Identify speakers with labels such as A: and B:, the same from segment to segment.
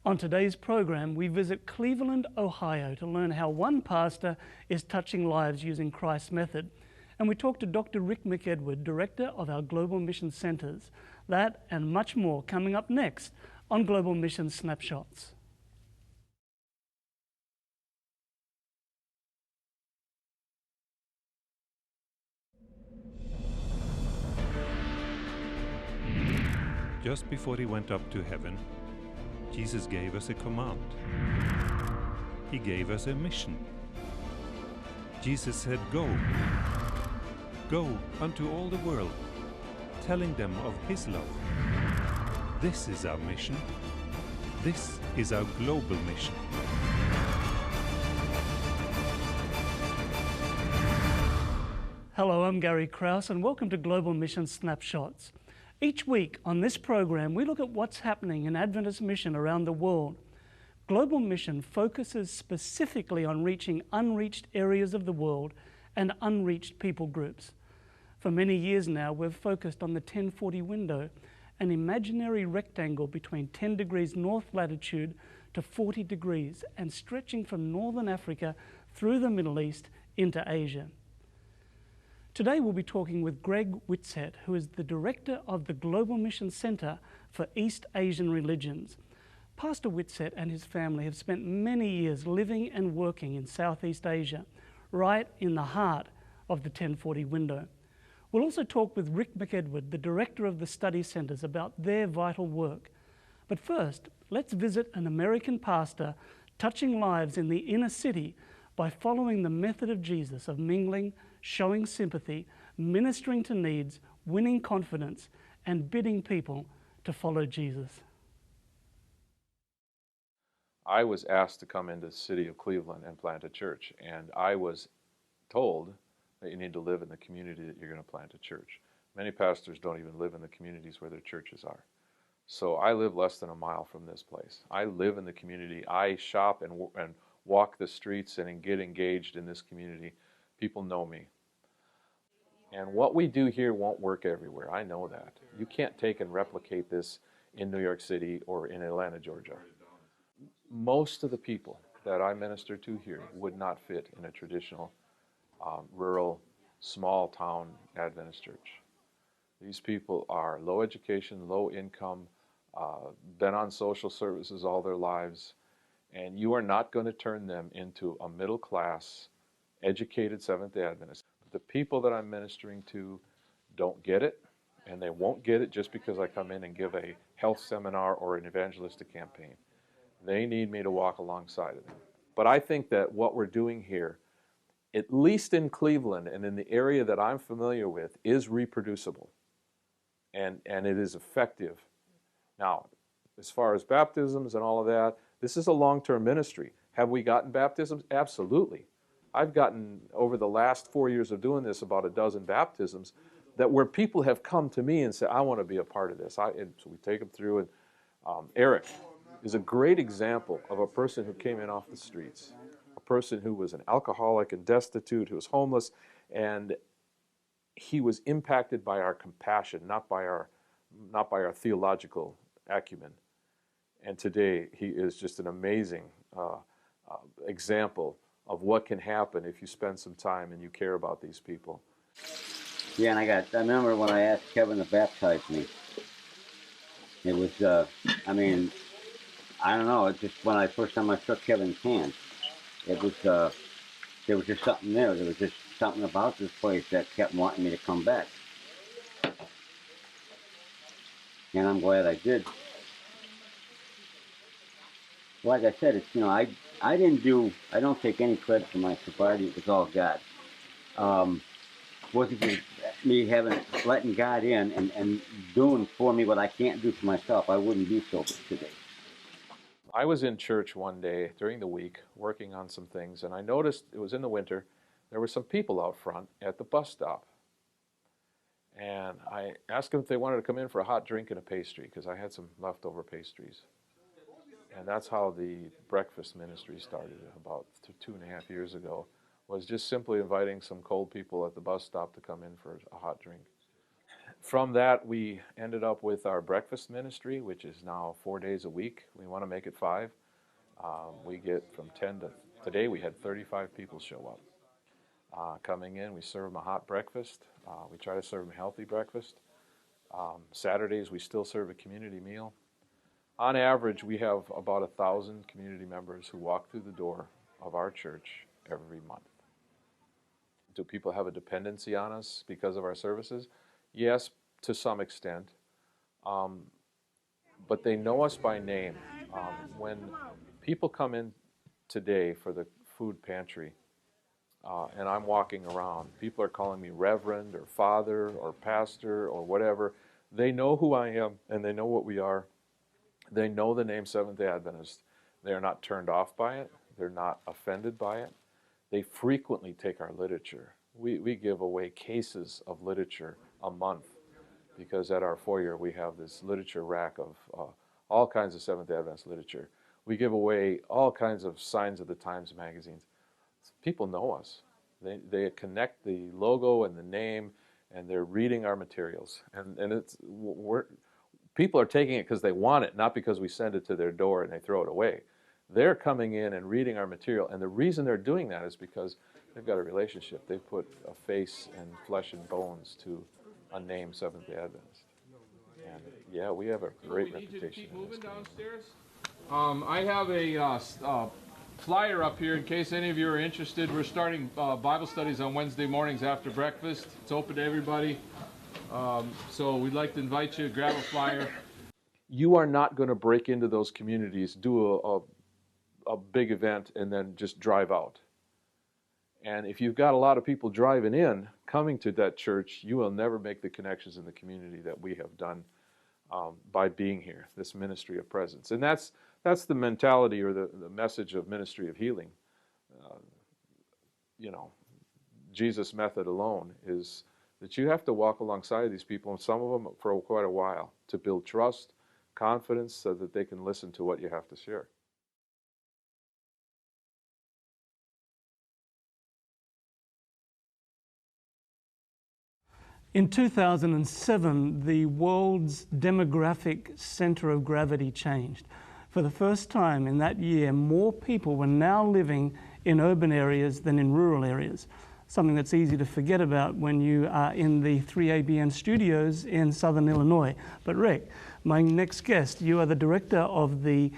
A: On today's program, we visit Cleveland, Ohio to learn how one pastor is touching lives using Christ's method. And we talk to Dr. Rick McEdward, director of our Global Mission Centers. That and much more coming up next on Global Mission Snapshots.
B: Just before he went up to heaven, Jesus gave us a command. He gave us a mission. Jesus said, "Go. Go unto all the world, telling them of His love." This is our mission. This is our global mission.
A: Hello, I'm Gary Krause, and welcome to Global Mission Snapshots. Each week on this program, we look at what's happening in Adventist mission around the world. Global Mission focuses specifically on reaching unreached areas of the world and unreached people groups. For many years now, we've focused on the 1040 window, an imaginary rectangle between 10 degrees north latitude to 40 degrees and stretching from northern Africa through the Middle East into Asia. Today we'll be talking with Greg Whitset, who is the director of the Global Mission Center for East Asian Religions. Pastor Whitset and his family have spent many years living and working in Southeast Asia, right in the heart of the 1040 window. We'll also talk with Rick McEdward, the director of the study centers, about their vital work. But first, let's visit an American pastor touching lives in the inner city by following the method of Jesus of mingling, showing sympathy, ministering to needs, winning confidence, and bidding people to follow Jesus.
C: I was asked to come into the city of Cleveland and plant a church, and I was told that you need to live in the community that you're going to plant a church. Many pastors don't even live in the communities where their churches are. So I live less than a mile from this place. I live in the community. I shop and walk the streets and get engaged in this community. People know me. And what we do here won't work everywhere. I know that. You can't take and replicate this in New York City or in Atlanta, Georgia. Most of the people that I minister to here would not fit in a traditional, rural, small town Adventist church. These people are low education, low income, been on social services all their lives, and you are not going to turn them into a middle class, educated Seventh-day Adventist. The people that I'm ministering to don't get it, and they won't get it just because I come in and give a health seminar or an evangelistic campaign. They need me to walk alongside of them. But I think that what we're doing here, at least in Cleveland and in the area that I'm familiar with, is reproducible, and it is effective. Now, as far as baptisms and all of that, this is a long-term ministry. Have we gotten baptisms? Absolutely. I've gotten, over the last 4 years of doing this, about a dozen baptisms that where people have come to me and said, I want to be a part of this. So we take them through, and Eric is a great example of a person who came in off the streets, a person who was an alcoholic and destitute, who was homeless, and he was impacted by our compassion, not by our theological acumen. And today he is just an amazing example of what can happen if you spend some time and you care about these people.
D: Yeah, and I remember when I asked Kevin to baptize me. It was, I don't know, it's just when first time I shook Kevin's hand, it was, there was just something there. There was just something about this place that kept wanting me to come back. And I'm glad I did. Like I said, it's, I don't take any credit for my sobriety. It was all God. Wasn't me letting God in and doing for me what I can't do for myself, I wouldn't be sober today.
C: I was in church one day during the week working on some things, and I noticed, it was in the winter, there were some people out front at the bus stop. And I asked them if they wanted to come in for a hot drink and a pastry, because I had some leftover pastries. And that's how the breakfast ministry started about 2.5 years ago, was just simply inviting some cold people at the bus stop to come in for a hot drink. From that, we ended up with our breakfast ministry, which is now 4 days a week. We want to make it 5. We get from 10 to, today we had 35 people show up. Coming in, we serve them a hot breakfast. We try to serve them a healthy breakfast. Saturdays, we still serve a community meal. On average, we have about 1,000 community members who walk through the door of our church every month. Do people have a dependency on us because of our services? Yes, to some extent. But they know us by name. When people come in today for the food pantry, and I'm walking around, people are calling me Reverend or Father or Pastor or whatever. They know who I am and they know what we are. They know the name Seventh-day Adventist. They are not turned off by it. They're not offended by it. They frequently take our literature. We give away cases of literature a month because at our foyer we have this literature rack of all kinds of Seventh-day Adventist literature. We give away all kinds of Signs of the Times magazines. People know us. They connect the logo and the name, and they're reading our materials. And people are taking it because they want it, not because we send it to their door and they throw it away. They're coming in and reading our material, and the reason they're doing that is because they've got a relationship. They've put a face and flesh and bones to a name, Seventh-day Adventist. And yeah, we have a great reputation.
E: Keep moving downstairs. I have a flyer up here in case any of you are interested. We're starting Bible studies on Wednesday mornings after breakfast. It's open to everybody. So we'd like to invite you to grab a flyer.
C: You are not going to break into those communities, do a big event, and then just drive out. And if you've got a lot of people driving in, coming to that church, you will never make the connections in the community that we have done by being here, this ministry of presence. And that's the mentality or the message of ministry of healing. Jesus' method alone is that you have to walk alongside these people, and some of them for quite a while, to build trust, confidence, so that they can listen to what you have to share.
A: In 2007, the world's demographic center of gravity changed. For the first time in that year, more people were now living in urban areas than in rural areas, something that's easy to forget about when you are in the 3ABN studios in Southern Illinois. But Rick, my next guest, you are the director of the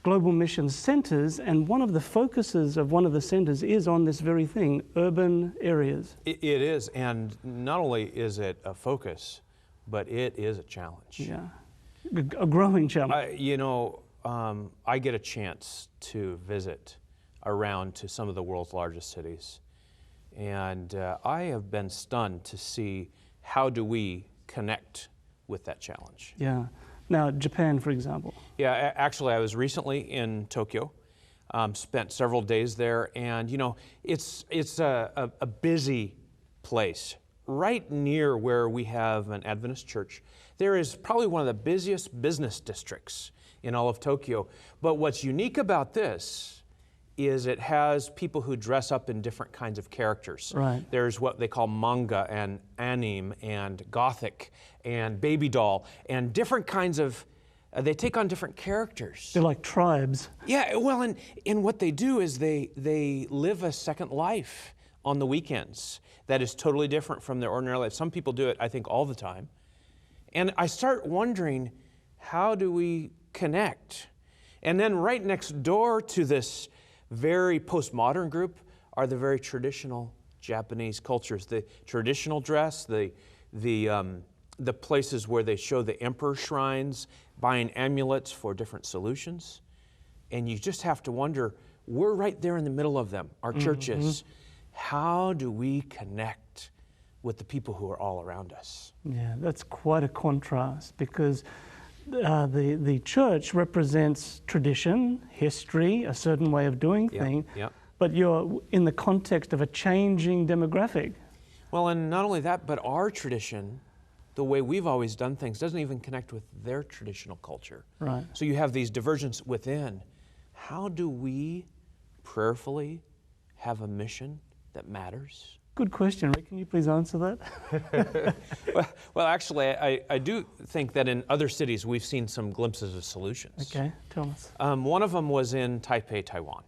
A: Global Mission Centers, and one of the focuses of one of the centers is on this very thing, urban areas.
F: It is, and not only is it a focus, but it is a challenge.
A: Yeah, a growing challenge.
F: I get a chance to visit around to some of the world's largest cities, and I have been stunned to see how do we connect with that challenge.
A: Yeah. Now, Japan, for example.
F: Yeah, actually, I was recently in Tokyo, spent several days there, and it's a busy place. Right near where we have an Adventist church, there is probably one of the busiest business districts in all of Tokyo. But what's unique about this is it has people who dress up in different kinds of characters.
A: Right.
F: There's what they call manga and anime and gothic and baby doll and different kinds of, they take on different characters.
A: They're like tribes.
F: Yeah, well, and what they do is they live a second life on the weekends that is totally different from their ordinary life. Some people do it, I think, all the time. And I start wondering, how do we connect? And then right next door to this very postmodern group are the very traditional Japanese cultures. The traditional dress, the places where they show the emperor shrines, buying amulets for different solutions. And you just have to wonder, we're right there in the middle of them, our churches. How do we connect with the people who are all around us?
A: Yeah, that's quite a contrast, because the church represents tradition, history, a certain way of doing things, but you're in the context of a changing demographic.
F: Well, and not only that, but our tradition, the way we've always done things, doesn't even connect with their traditional culture.
A: Right.
F: So you have these divergences within. How do we prayerfully have a mission that matters?
A: Good question, Rick. Can you please answer that?
F: Well, actually, I do think that in other cities we've seen some glimpses of solutions.
A: Okay, tell us.
F: One of them was in Taipei, Taiwan.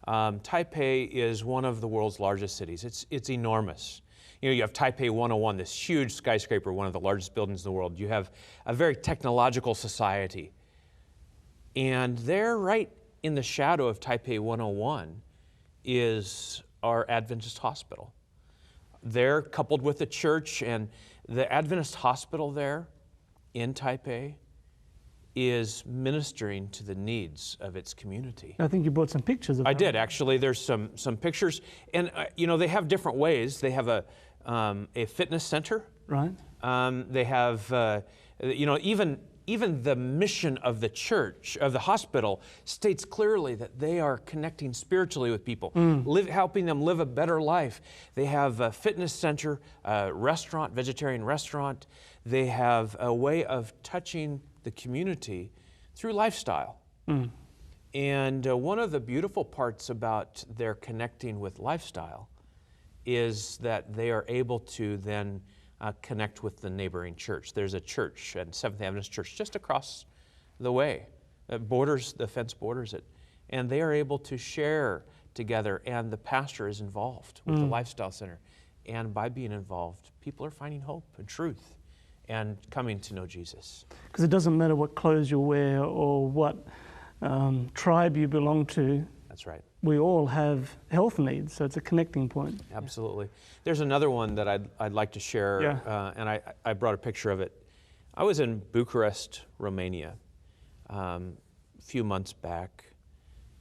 F: Taipei is one of the world's largest cities. It's enormous. You have Taipei 101, this huge skyscraper, one of the largest buildings in the world. You have a very technological society. And there, right in the shadow of Taipei 101, is our Adventist hospital. There, coupled with the church, and the Adventist hospital there in Taipei is ministering to the needs of its community.
A: I think you brought some pictures of that.
F: I did, actually. There's some pictures. And, they have different ways. They have a fitness center.
A: Right.
F: They have, even the mission of the church, of the hospital, states clearly that they are connecting spiritually with people, helping them live a better life. They have a fitness center, a restaurant, vegetarian restaurant. They have a way of touching the community through lifestyle. And one of the beautiful parts about their connecting with lifestyle is that they are able to then connect with the neighboring church. There's a church, a Seventh Adventist church, just across the way. The fence borders it. And they are able to share together, and the pastor is involved with the Lifestyle Center. And by being involved, people are finding hope and truth and coming to know Jesus.
A: Because it doesn't matter what clothes you wear or what tribe you belong to.
F: That's right.
A: We all have health needs, so it's a connecting point.
F: Absolutely. There's another one that I'd like to share, and I brought a picture of it. I was in Bucharest, Romania, a few months back,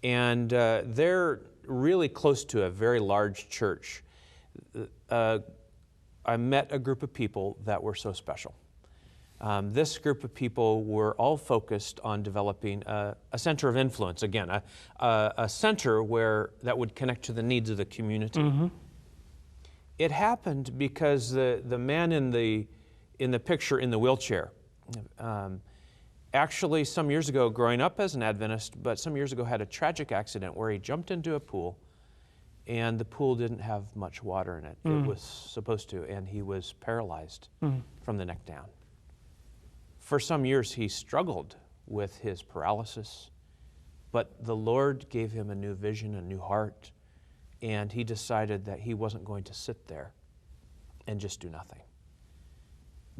F: and they're really close to a very large church. I met a group of people that were so special. This group of people were all focused on developing a center of influence, again, a center that would connect to the needs of the community. It happened because the man in the picture in the wheelchair, actually some years ago, growing up as an Adventist, but some years ago had a tragic accident where he jumped into a pool, and the pool didn't have much water in it. It was supposed to, and he was paralyzed from the neck down. For some years, he struggled with his paralysis, but the Lord gave him a new vision, a new heart, and he decided that he wasn't going to sit there and just do nothing.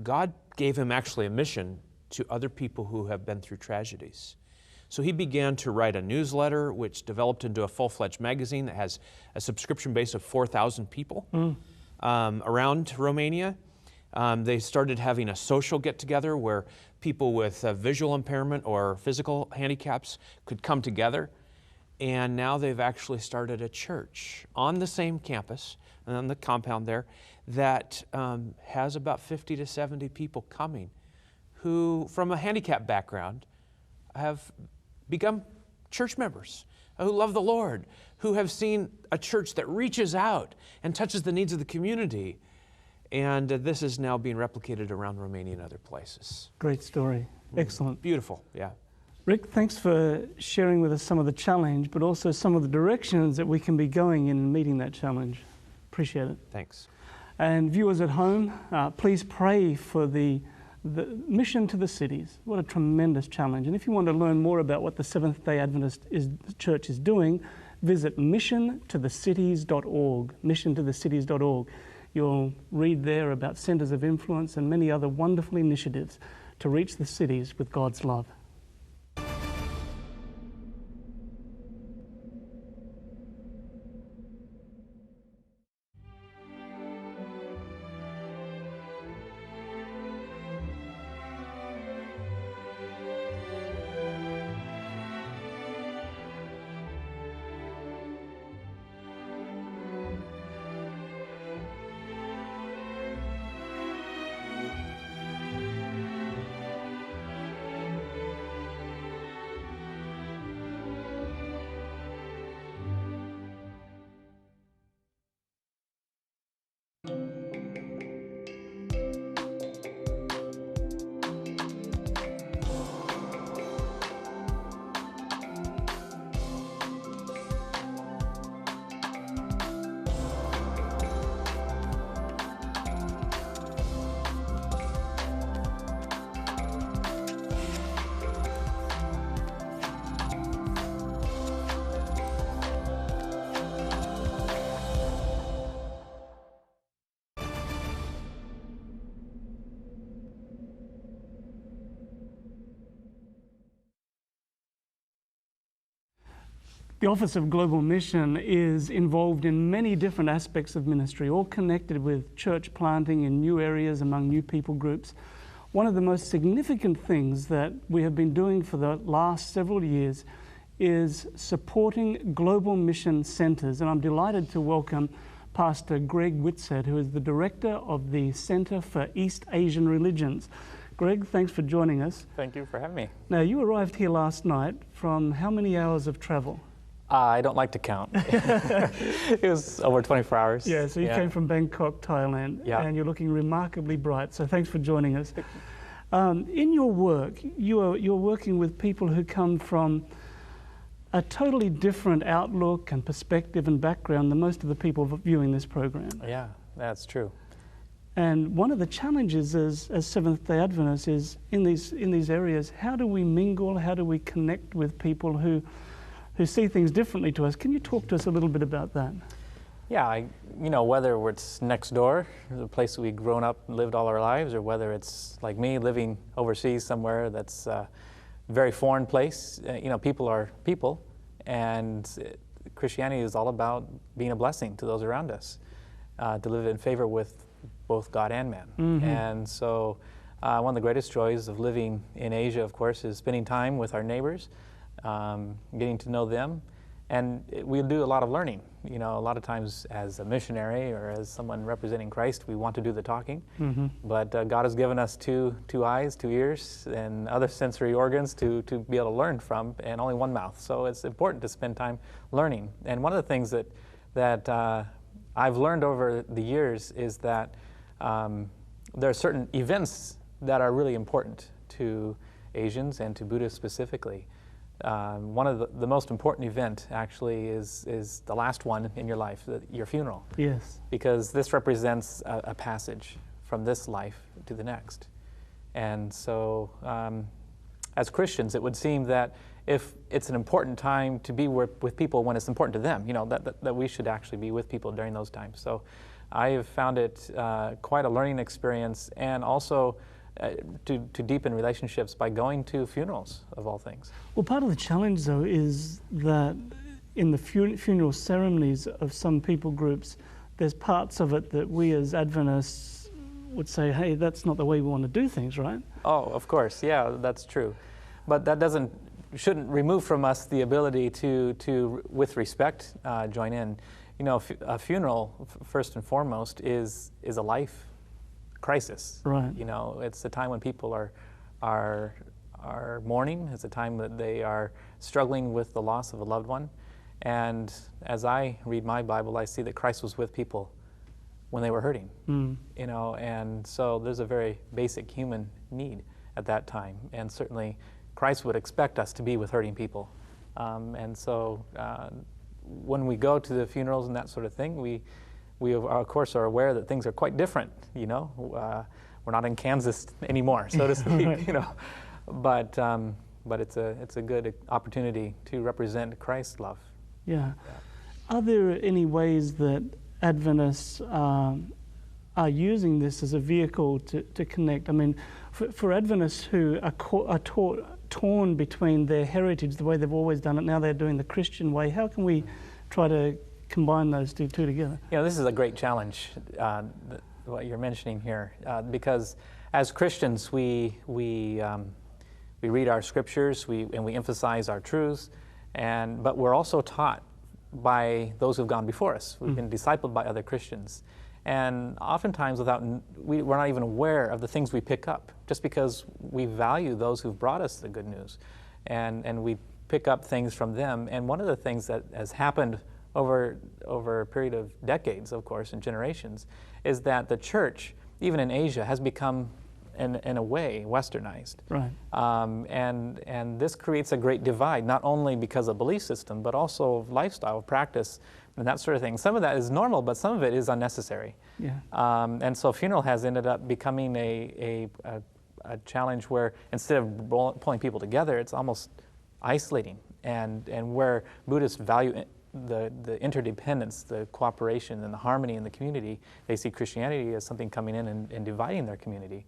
F: God gave him actually a mission to other people who have been through tragedies. So he began to write a newsletter, which developed into a full-fledged magazine that has a subscription base of 4,000 people around Romania. They started having a social get-together where people with visual impairment or physical handicaps could come together. And now they've actually started a church on the same campus and on the compound there that has about 50 to 70 people coming who, from a handicap background, have become church members, who love the Lord, who have seen a church that reaches out and touches the needs of the community. And this is now being replicated around Romania and other places.
A: Great story. Excellent.
F: Beautiful, yeah.
A: Rick, thanks for sharing with us some of the challenge, but also some of the directions that we can be going in meeting that challenge. Appreciate it.
F: Thanks.
A: And viewers at home, please pray for the mission to the cities. What a tremendous challenge. And if you want to learn more about what the Seventh-day Adventist Church is doing, visit missiontothecities.org, missiontothecities.org. You'll read there about centers of influence and many other wonderful initiatives to reach the cities with God's love. The Office of Global Mission is involved in many different aspects of ministry, all connected with church planting in new areas among new people groups. One of the most significant things that we have been doing for the last several years is supporting global mission centers. And I'm delighted to welcome Pastor Greg Whitset, who is the director of the Center for East Asian Religions. Greg, thanks for joining us.
G: Thank you for having me.
A: Now, you arrived here last night from how many hours of travel?
G: I don't like to count. It was over 24 hours.
A: Yeah, so you came from Bangkok, Thailand, and you're looking remarkably bright, so thanks for joining us. In your work, you're working with people who come from a totally different outlook and perspective and background than most of the people viewing this program.
G: Yeah, that's true.
A: And one of the challenges as Seventh-day Adventists is in these areas, how do we mingle, how do we connect with people who see things differently to us? Can you talk to us a little bit about that?
G: Yeah, whether it's next door, the place we've grown up and lived all our lives, or whether it's like me living overseas somewhere that's a very foreign place, people are people, and Christianity is all about being a blessing to those around us, to live in favor with both God and man.
A: Mm-hmm.
G: And so one of the greatest joys of living in Asia, of course, is spending time with our neighbors, getting to know them, and we do a lot of learning. A lot of times as a missionary or as someone representing Christ, we want to do the talking, but God has given us two eyes, 2 ears, and other sensory organs to be able to learn from, and only one mouth. So it's important to spend time learning. And one of the things that I've learned over the years is that there are certain events that are really important to Asians and to Buddhists specifically. One of the most important event actually is the last one in your life, your funeral.
A: Yes.
G: Because this represents a passage from this life to the next. And so as Christians, it would seem that if it's an important time to be with people when it's important to them, that we should actually be with people during those times. So I have found it quite a learning experience, and also to deepen relationships by going to funerals, of all things.
A: Well, part of the challenge, though, is that in the funeral ceremonies of some people groups, there's parts of it that we as Adventists would say, hey, that's not the way we want to do things, right?
G: Oh, of course, yeah, that's true. But that shouldn't remove from us the ability to with respect, join in. A funeral, first and foremost, is a life crisis.
A: Right.
G: It's a time when people are mourning. It's a time that they are struggling with the loss of a loved one. And as I read my Bible, I see that Christ was with people when they were hurting. And so there's a very basic human need at that time. And certainly Christ would expect us to be with hurting people. And so when we go to the funerals and that sort of thing, we of course are aware that things are quite different. We're not in Kansas anymore, so to speak.
A: Right.
G: But it's a good opportunity to represent Christ's love.
A: Yeah. Are there any ways that Adventists are using this as a vehicle to connect? I mean, for Adventists who are torn between their heritage, the way they've always done it, now they're doing the Christian way, how can we try to combine those two together?
G: This is a great challenge, what you're mentioning here, because as Christians, we read our scriptures, and we emphasize our truths, but we're also taught by those who've gone before us. We've been discipled by other Christians. And oftentimes we're not even aware of the things we pick up, just because we value those who've brought us the good news. And we pick up things from them. And one of the things that has happened over a period of decades, of course, and generations, is that the church, even in Asia, has become, in a way, westernized.
A: Right.
G: And this creates a great divide, not only because of belief system, but also of lifestyle, practice, and that sort of thing. Some of that is normal, but some of it is unnecessary.
A: Yeah.
G: And so funeral has ended up becoming a challenge where instead of pulling people together, it's almost isolating, and where Buddhists value the interdependence, the cooperation, and the harmony in the community, they see Christianity as something coming in and dividing their community.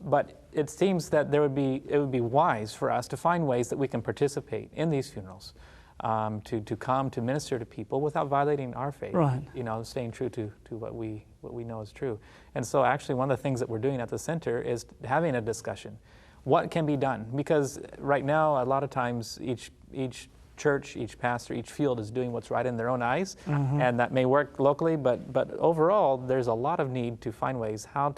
G: But it seems that it would be wise for us to find ways that we can participate in these funerals, to come to minister to people without violating our faith.
A: Right.
G: You know, staying true to what we know is true. And so actually one of the things that we're doing at the center is having a discussion. What can be done? Because right now, a lot of times, each church, each pastor, each field is doing what's right in their own eyes, and that may work locally, but overall, there's a lot of need to find ways how